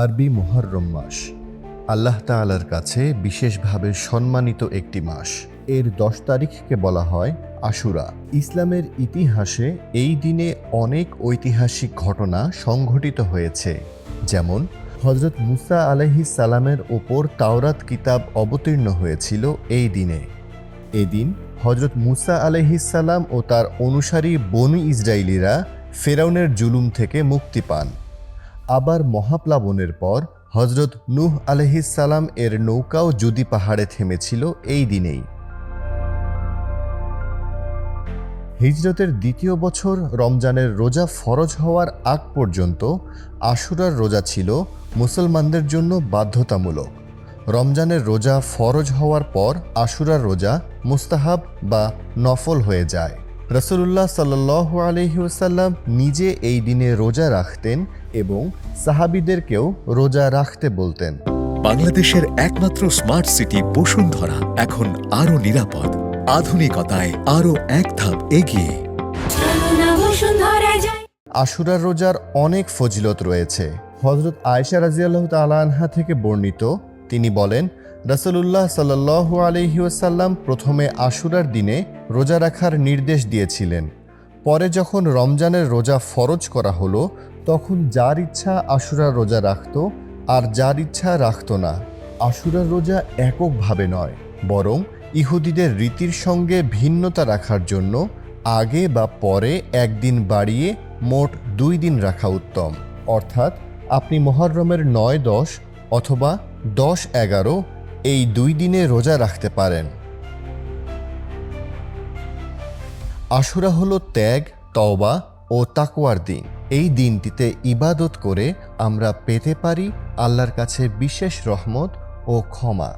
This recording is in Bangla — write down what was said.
আরবি মুহররম মাস আল্লাহ তাআলার কাছে বিশেষভাবে সম্মানিত একটি মাস। এর 10 তারিখকে বলা হয় আশুরা। ইসলামের ইতিহাসে এই দিনে অনেক ঐতিহাসিক ঘটনা সংঘটিত হয়েছে, যেমন হযরত মুসা আলাইহিস সালামের ওপর তাওরাত কিতাব অবতীর্ণ হয়েছিল এই দিনে। এদিন হযরত মুসা আলাইহিস সালাম ও তার অনুসারী বনী ইসরাইলীরা ফেরাউনের জুলুম থেকে মুক্তি পান। আবার মহাপ্লাবনের পর হযরত নূহ আলাইহিস সালাম এর নৌকাও জুদি পাহাড়ে থেমেছিল এই দিনেই। হিজরতের দ্বিতীয় বছর রমজানের রোজা ফরজ হওয়ার আগ পর্যন্ত আশুরার রোজা ছিল মুসলমানদের জন্য বাধ্যতামূলক। রমজানের রোজা ফরজ হওয়ার পর আশুরার রোজা মুস্তাহাব বা নফল হয়ে যায়। রাসূলুল্লাহ সাল্লাল্লাহু আলাইহি ওয়াসাল্লাম নিজে এই দিনে রোজা রাখতেন এবং সাহাবীদেরকেও রোজা রাখতে বলতেন। বাংলাদেশের একমাত্র স্মার্ট সিটি বসুন্ধরা এখন আরো নিরাপদ, আধুনিকতায় আরো এক ধাপ এগিয়ে। আশুরার রোজার অনেক ফজিলত রয়েছে। হযরত আয়েশা রাদিয়াল্লাহু তাআলা আনহা থেকে বর্ণিত, তিনি বলেন, রাসূলুল্লাহ সাল্লাল্লাহু আলাইহি ওয়াসাল্লাম প্রথমে আশুরার দিনে রোজা রাখার নির্দেশ দিয়েছিলেন। পরে যখন রমজানের রোজা ফরজ করা হলো, তখন যার ইচ্ছা আশুরার রোজা রাখত আর যার ইচ্ছা রাখত না। আশুরার রোজা এককভাবে নয়, বরং ইহুদিদের রীতির সঙ্গে ভিন্নতা রাখার জন্য আগে বা পরে একদিন বাড়িয়ে মোট 2 দিন রাখা উত্তম। অর্থাৎ আপনি মুহররমের 9-10 অথবা 10-11 এই 2 দিনে রোজা রাখতে পারেন। আশুরা হলো ত্যাগ, তওবা ও তাকওয়ার দিন। এই দিনটিতে ইবাদত করে আমরা পেতে পারি আল্লাহর কাছে বিশেষ রহমত ও ক্ষমা।